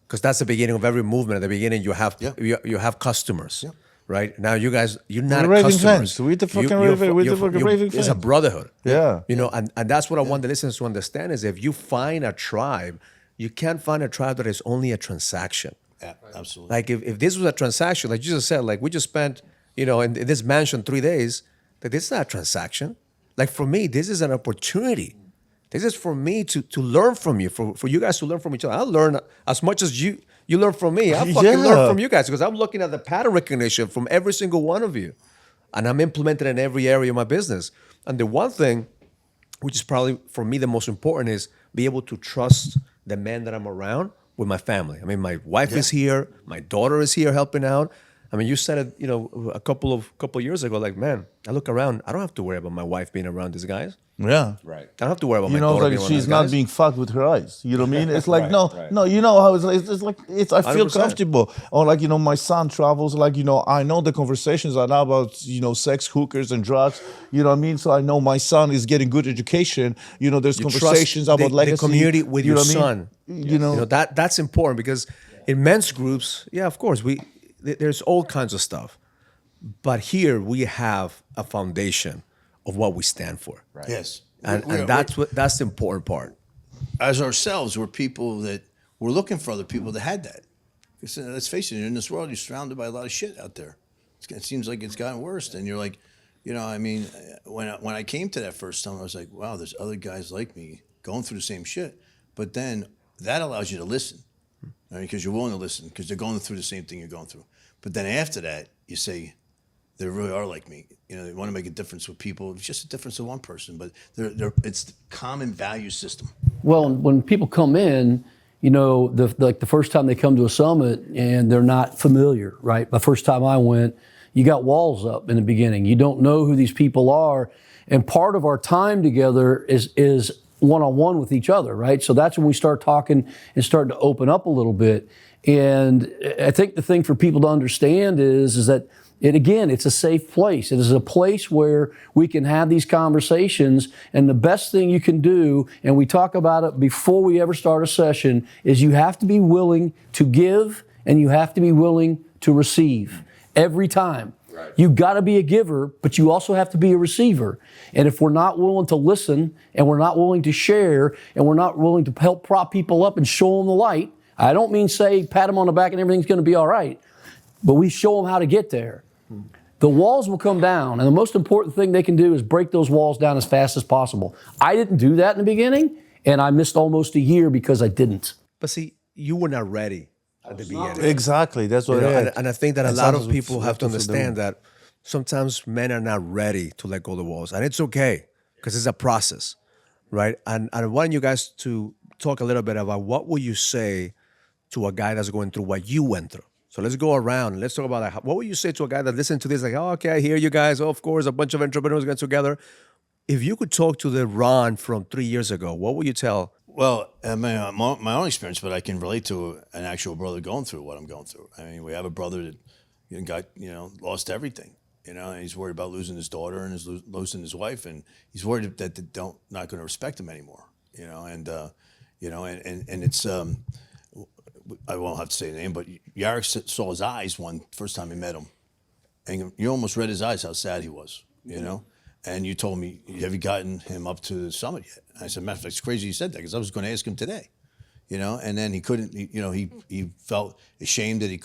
because that's the beginning of every movement. At the beginning, you have you have customers, right? Now you guys, you're not We're raving customers. fans. We're the fucking raving It's a fans. brotherhood. Yeah. You know, and that's what I want the listeners to understand is if you find a tribe, you can't find a tribe that is only a transaction. Yeah, absolutely. Like if this was a transaction, like you just said, like we just spent, you know, in this mansion 3 days, that this is not a transaction. Like for me, this is an opportunity. This is for me to learn from you, for you guys to learn from each other. I learn as much as you learn from me. I fucking learn from you guys because I'm looking at the pattern recognition from every single one of you. And I'm implementing it in every area of my business. And the one thing, which is probably for me the most important, is be able to trust the men that I'm around with my family. I mean, my wife is here, my daughter is here helping out. I mean, you said it, you know, a couple of years ago, like, man, I look around, I don't have to worry about my wife being around these guys. Yeah. Right. I don't have to worry about You my know, daughter like being around she's these not guys. being fucked with her eyes. You know what I mean? It's like Right. no, you know how it's like I feel 100%. comfortable. Or like, you know, my son travels, like, you know, I know the conversations are now about, you know, sex, hookers and drugs. You know what I mean? So I know my son is getting good education. You know, there's You trust conversations about legacy. the community with you your know what I son. mean? You know, that's important because in men's groups, yeah, of course, there's all kinds of stuff. But here we have a foundation of what we stand for. Right. Yes. And that's the important part. As ourselves, we're people that we're looking for other people that had that. Because let's face it, in this world, you're surrounded by a lot of shit out there. It seems like it's gotten worse. And you're like, you know, I mean, when I came to that first time, I was like, wow, there's other guys like me going through the same shit. But then that allows you to listen, right? Because you're willing to listen because they're going through the same thing you're going through. But then after that, you say, they really are like me. You know, they want to make a difference with people. It's just a difference of one person, but it's the common value system. Well, when people come in, you know, the first time they come to a summit and they're not familiar, right? The first time I went, you got walls up in the beginning. You don't know who these people are. And part of our time together is one-on-one with each other, right? So that's when we start talking and start to open up a little bit. And I think the thing for people to understand is that it's a safe place. It is a place where we can have these conversations. And the best thing you can do, and we talk about it before we ever start a session, is you have to be willing to give and you have to be willing to receive every time. Right. You got to be a giver, but you also have to be a receiver. And if we're not willing to listen and we're not willing to share and we're not willing to help prop people up and show them the light, I don't mean say pat them on the back and everything's going to be all right, but we show them how to get there. The walls will come down, and the most important thing they can do is break those walls down as fast as possible. I didn't do that in the beginning, and I missed almost a year because I didn't. But see, you were not ready at the beginning. exactly. That's what You know, it is. and I think that a And lot of sometimes we people have to understand that sometimes men are not ready to let go of the walls. And it's okay, because it's a process, right? And I want you guys to talk a little bit about what would you say to a guy that's going through what you went through. So let's go around and let's talk about that. What would you say to a guy that listens to this, like, oh, okay, I hear you guys. Oh, of course, a bunch of entrepreneurs get together. If you could talk to the Ron from 3 years ago, what would you tell? Well, my own experience, but I can relate to an actual brother going through what I'm going through. I mean, we have a brother that lost everything, You know, and he's worried about losing his daughter and losing his wife, and he's worried that they not going to respect him anymore. You know, and it's I won't have to say the name, but Yarrick saw his eyes first time he met him, and you almost read his eyes how sad he was. You know, and you told me, have you gotten him up to the summit yet? And I said, matter of fact, it's crazy you said that because I was going to ask him today. You know, and then he couldn't. He felt ashamed that he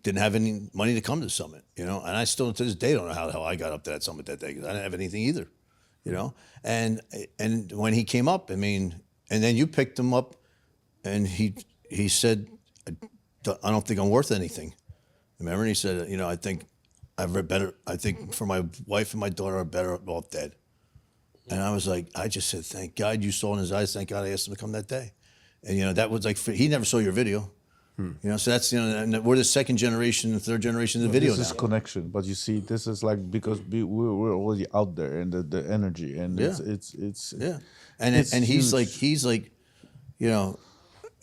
didn't have any money to come to the summit, you know, and I still to this day don't know how the hell I got up to that summit that day because I didn't have anything either, you know, and when he came up, I mean, and then you picked him up, and he said, I don't think I'm worth anything, remember? And he said, you know, I think for my wife and my daughter are better off dead, and I was like, I just said, thank God you saw in his eyes, thank God I asked him to come that day, and you know that was like he never saw your video. You know, so that's, you know, and we're the second generation, the third generation of the video now. This is connection, but you see, this is like because we're already out there, and the energy, and it's and he's like, you know,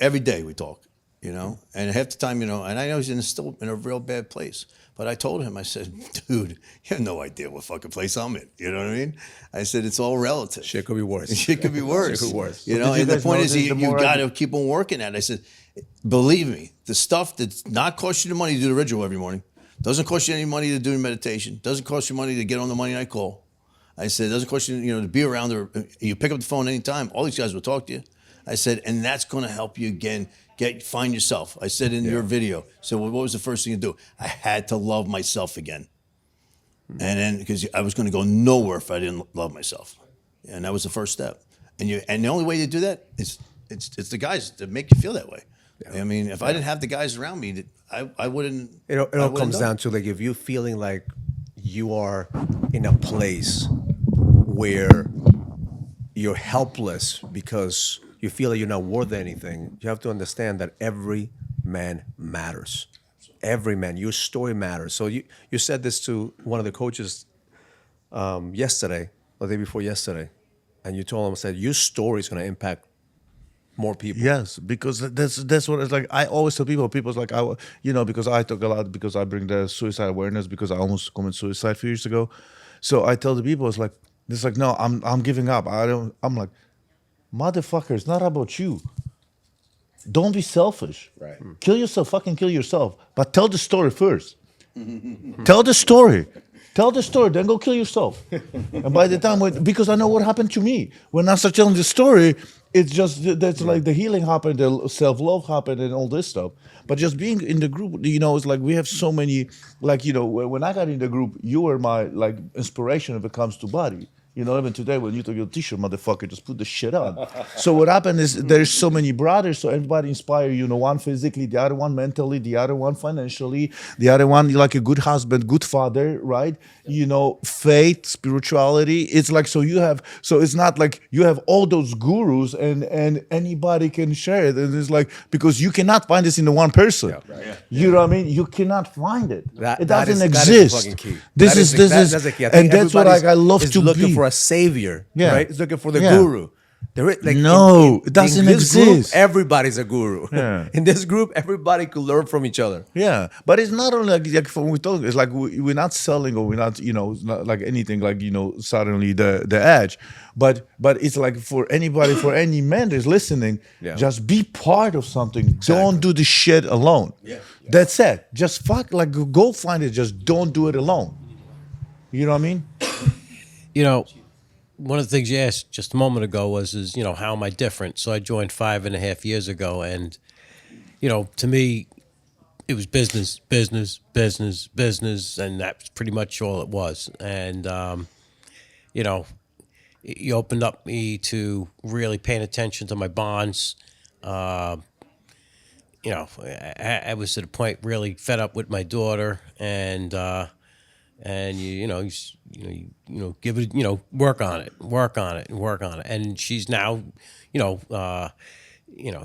every day we talk, you know, and half the time, you know, and I know he's still in a real bad place, but I told him, I said, dude, you have no idea what fucking place I'm in. You know what I mean? I said, it's all relative. Shit could be worse. Shit could be worse. Shit could be worse. You know, you and the guys point know is, this, you the more got to keep on working at it. I said, believe me, the stuff that's not cost you the money to do the ritual every morning, doesn't cost you any money to do meditation, doesn't cost you money to get on the Monday night call. I said, it doesn't cost you, you know, to be around there. You pick up the phone anytime. All these guys will talk to you. I said, and that's going to help you again. Find yourself. I said in your video. So what was the first thing to do? I had to love myself again. And then because I was going to go nowhere if I didn't love myself, and that was the first step. And the only way to do that is it's the guys that make you feel that way. Yeah. I mean, if I didn't have the guys around me, I wouldn't. It all comes down to, like, if you're feeling like you are in a place where you're helpless because you feel like you're not worth anything, you have to understand that every man matters. Every man, your story matters. So you said this to one of the coaches yesterday, or the day before yesterday, and you told him, said, your story is going to impact more people. Yes, because that's what it's like. I always tell people's like, because I talk a lot, because I bring the suicide awareness, because I almost committed suicide a few years ago. So I tell the people, it's like, no, I'm giving up. I'm like, motherfucker, it's not about you. Don't be selfish. Right. Kill yourself, fucking kill yourself. But tell the story first. Tell the story. Tell the story, then go kill yourself. And by the time, because I know what happened to me. When I start telling the story, it's just, that's like the healing happened, the self-love happened, and all this stuff. But just being in the group, you know, it's like we have so many, like, you know, when I got in the group, you were my, like, inspiration if it comes to body. You know, even today when you took your t-shirt, motherfucker, just put the shit on. So what happened is there's so many brothers, so everybody inspire, you know, one physically, the other one mentally, the other one financially, the other one like a good husband, good father, right? You know, faith, spirituality. It's like, so it's not like you have all those gurus and anybody can share it. And it's like, because you cannot find this in the one person. Yeah, right. You know what I mean? You cannot find it. It doesn't exist. That is fucking key. This is the key. And that's what I love to be. Looking for a savior, right? It's looking for the guru. There is, like, it doesn't in this exist. Group, everybody's a guru. Yeah. In this group, everybody could learn from each other. Yeah, but it's not only like when we talk, it's like we're not selling, or we're not, you know, it's not like anything like, you know, suddenly the edge, but it's like for anybody, for any man that's listening, just be part of something. Exactly. Don't do the shit alone. Yeah. That's it. Just go find it. Just don't do it alone. You know what I mean? You know, one of the things you asked just a moment ago was, you know, how am I different? So I joined 5.5 years ago, and, you know, to me, it was business, and that's pretty much all it was. And, you know, you opened up me to really paying attention to my bonds. You know, I was at a point really fed up with my daughter, and you give it, you know, work on it, and she's now,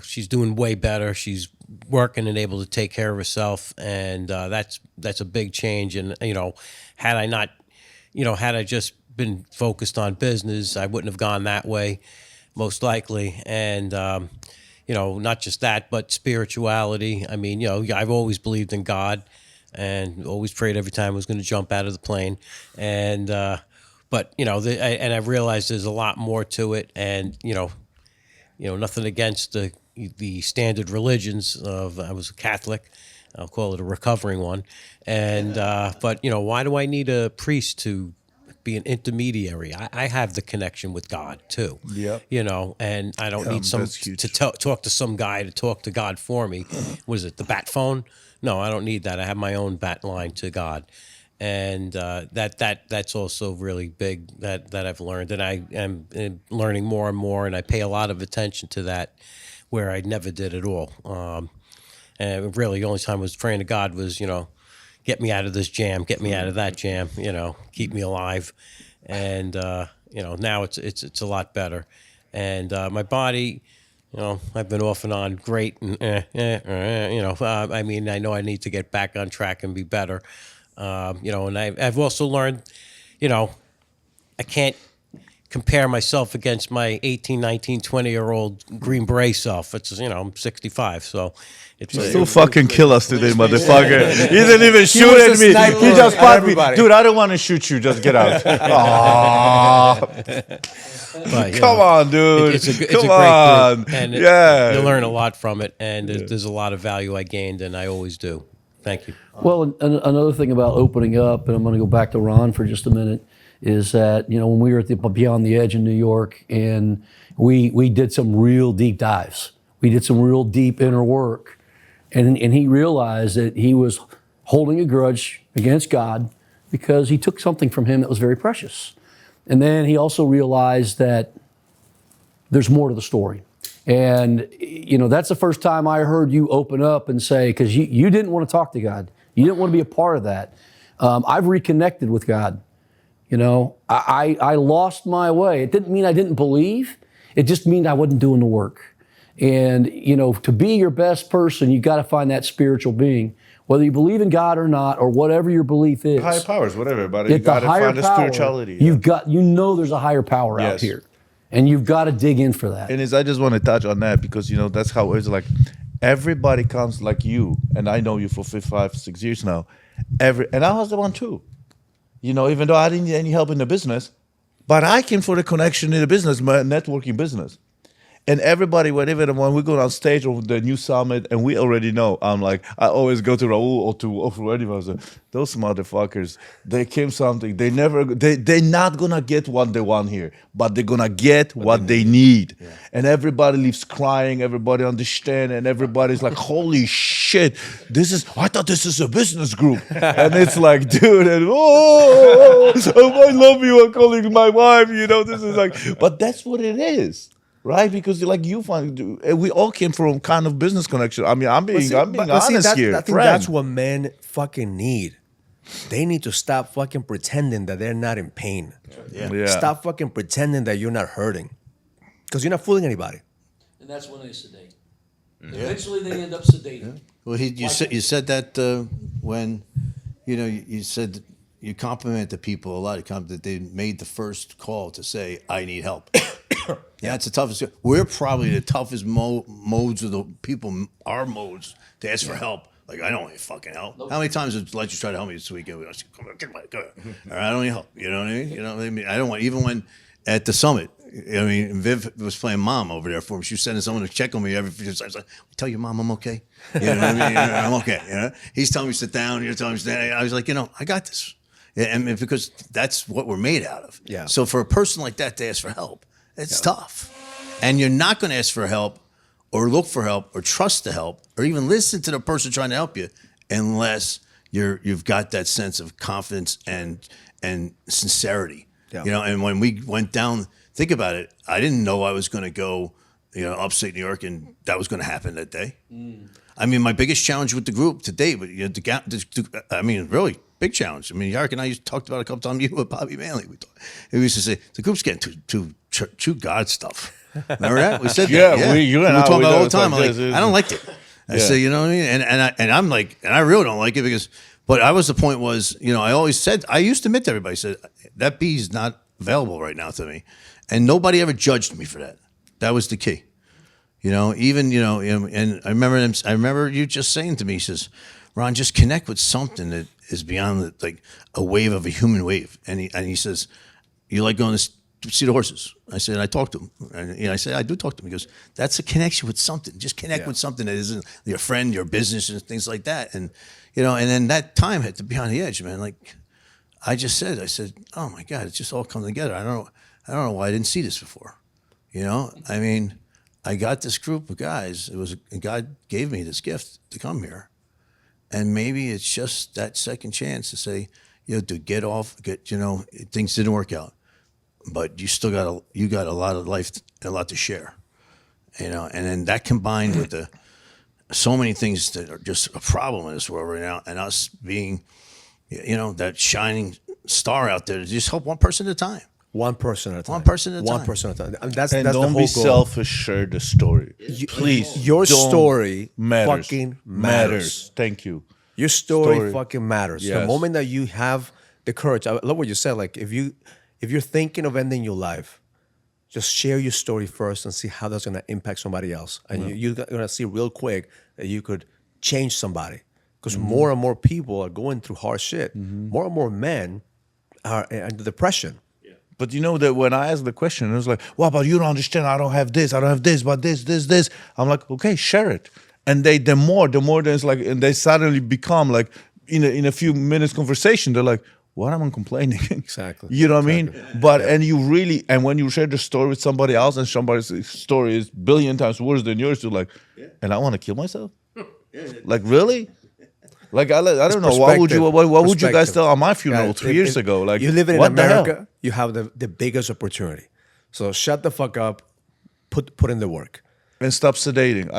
she's doing way better. She's working and able to take care of herself, and that's a big change. And, you know, had I just been focused on business, I wouldn't have gone that way, most likely. And you know, not just that, but spirituality. I mean, you know, I've always believed in God. and always prayed every time I was going to jump out of the plane. And but I realized there's a lot more to it, and nothing against the standard religions of. I was a Catholic. I'll call it a recovering one. And but why do I need a priest to be an intermediary? I have the connection with God too. Yep. And I don't need some that's huge. to talk to some guy to talk to God for me. What is it, the bat phone? No, I don't need that. I have my own bat line to God. And that's also really big that I've learned, and I am learning more and more, and I pay a lot of attention to that, where I never did at all. And really, the only time I was praying to God was, get me out of this jam, get me out of that jam, keep me alive, and now it's a lot better, and my body. I've been off and on great, and I mean, I know I need to get back on track and be better. And I've also learned, I can't compare myself against my 18, 19, 20-year-old Green Beret self. It's, I'm 65, so it's Still fucking kill us today, motherfucker. He didn't even shoot was at a me. sniper He just at popped me. everybody. Dude, I don't want to shoot you. Just get out. Aw. but, Come on, dude. It's a Come great on. group, and Yeah. you learn a lot from it, and there's a lot of value I gained, and I always do. Thank you. Well, and another thing about opening up, and I'm going to go back to Ron for just a minute, is that when we were at the Beyond the Edge in New York, and we did some real deep dives, we did some real deep inner work, and he realized that he was holding a grudge against God because he took something from him that was very precious, and then he also realized that there's more to the story. And, that's the first time I heard you open up and say, because you didn't want to talk to God. You didn't want to be a part of that. I've reconnected with God. I lost my way. It didn't mean I didn't believe. It just means I wasn't doing the work. And, to be your best person, you got to find that spiritual being. Whether you believe in God or not, or whatever your belief is. Higher powers, whatever, but you It's got a to higher find the power. spirituality. You've got, there's a higher power out Yes. here. And you've got to dig in for that. And I just want to touch on that because that's how it's like. Everybody comes like you, and I know you for 5, 6 years now. And I was the one too. Even though I didn't need any help in the business, but I came for the connection in the business, my networking business. And everybody, whenever when we go on stage or the new summit, and we already know, I always go to Raul or to anyone. I say, those motherfuckers, they came something. They're not gonna get what they want here, but they're gonna get what they need. Yeah. And everybody leaves crying. Everybody understand, and everybody's like, holy shit, I thought this is a business group, and it's like, dude, and I love you. I'm calling my wife. This is like, but that's what it is. Right, because like you find, we all came from kind of business connection. I mean, I'm being honest here. I think that's what men fucking need. They need to stop fucking pretending that they're not in pain. Yeah. Stop fucking pretending that you're not hurting, because you're not fooling anybody. And that's when they sedate. Eventually, they end up sedated. Well, you said that when you said you compliment the people a lot. That they made the first call to say, "I need help." Yeah, it's the toughest. We're probably the toughest modes of the people. Our modes to ask for help. Like, I don't need fucking help. Nope. How many times did Lex try to help me this weekend? I said, come on, get my, go ahead. All right, I don't need help. You know what I mean? I don't want, even when at the summit, Viv was playing mom over there for me. She was sending someone to check on me every few times. I was like, tell your mom I'm okay. You know what I mean? I'm okay. He's telling me sit down. You're telling me sit down. I was like, I got this. And because that's what we're made out of. Yeah. So for a person like that to ask for help, it's tough. And you're not going to ask for help or look for help or trust the help or even listen to the person trying to help you unless you've got that sense of confidence and sincerity. Yeah. And when we went down, think about it, I didn't know I was going to go, upstate New York, and that was going to happen that day. I mean, my biggest challenge with the group to date, really big challenge. I mean, Yark and I talked about it a couple times. You with Bobby Manley, we used to say the group's getting too God stuff. Remember that? We said that. Yeah, we were talking about it all the time. I'm like, I don't like it. I say, you know what I mean? And I'm like, and I really don't like it because. But the point was, I always said, I used to admit to everybody, said that bee's not available right now to me, and nobody ever judged me for that. That was the key. And I remember you just saying to me, he says, Ron, just connect with something that is beyond like a wave of a human wave. And he says, you like going to see the horses? I said, I talked to him. And I said, I do talk to him. He goes, that's a connection with something. Just connect with something that isn't your friend, your business, and things like that. And, and then that time had to be on the edge, man. Like I said, oh my God, it's just all come together. I don't know why I didn't see this before. I mean, I got this group of guys. God gave me this gift to come here. And maybe it's just that second chance to say, to get things didn't work out, but you still got a lot of life, a lot to share, and then that combined with so many things that are just a problem in this world right now, and us being, that shining star out there to just help one person at a time. One person at a time. One person at a time. One person at a time. I mean, that's And the don't whole be goal. selfish. Share the story, please. Your Don't story matters. fucking matters. Thank you. Your story fucking matters. The Yes. moment that you have the courage, I love what you said. Like if you're thinking of ending your life, just share your story first and see how that's gonna impact somebody else. And you're gonna see real quick that you could change somebody. Because more and more people are going through hard shit. More and more men are in depression. But that when I asked the question, it was like, well, but you don't understand. I don't have this, but this. I'm like, okay, share it. And the more there's like, and they suddenly become like, in a few minutes conversation, they're like, what am I complaining? Exactly. You know what I mean? But, and when you share the story with somebody else and somebody's story is billion times worse than yours, you're like, and I want to kill myself? Like, really? Like, I don't know. What would you guys tell on my funeral 3 years ago? Like, you live in what the hell? America, you have the biggest opportunity. So shut the fuck up, put in the work. And stop sedating.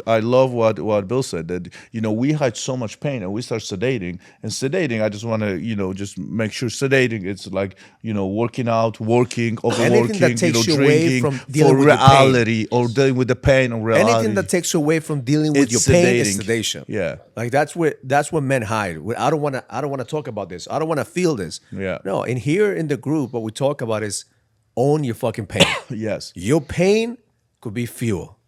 I love what Bill said, that, we hide so much pain and we start sedating. And sedating, I just want to, just make sure sedating, it's like, working out, overworking, that takes you away drinking from dealing for with your pain. reality or dealing with the pain of reality. Anything that takes away from dealing with It's your pain is sedating. sedation. Yeah. Like that's what men hide. I don't want to talk about this. I don't want to feel this. Yeah. No, in here in the group, what we talk about is own your fucking pain. Yes. Your pain could be fuel.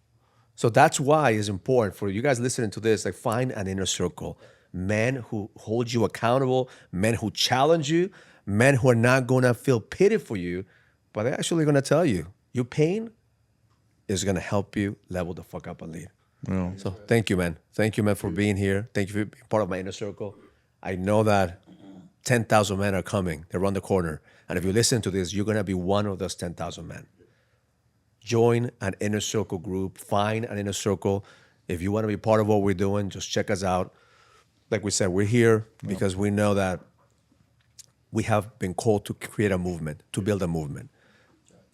So that's why it's important for you guys listening to this, like find an inner circle. Men who hold you accountable, men who challenge you, men who are not gonna feel pity for you, but they're actually gonna tell you your pain is gonna help you level the fuck up and lead. Yeah. So thank you, man. Thank you, man, for being here. Thank you for being part of my inner circle. I know that 10,000 men are coming. They're around the corner. And if you listen to this, you're gonna be one of those 10,000 men. Join an inner circle group. Find an inner circle. If you want to be part of what we're doing, just check us out. Like we said, we're here because we know that we have been called to create a movement, to build a movement.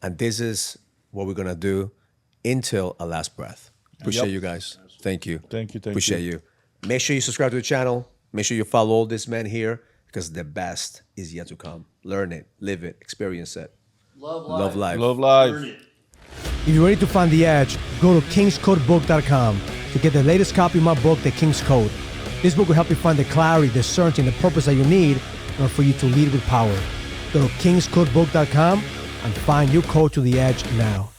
And this is what we're going to do until our last breath. Appreciate you guys. Thank you. Thank you. Appreciate you. Make sure you subscribe to the channel. Make sure you follow all these men here because the best is yet to come. Learn it, live it, experience it. Love life. Love life. If you're ready to find the edge, go to kingscodebook.com to get the latest copy of my book, The King's Code. This book will help you find the clarity, the certainty, and the purpose that you need in order for you to lead with power. Go to kingscodebook.com and find your code to the edge now.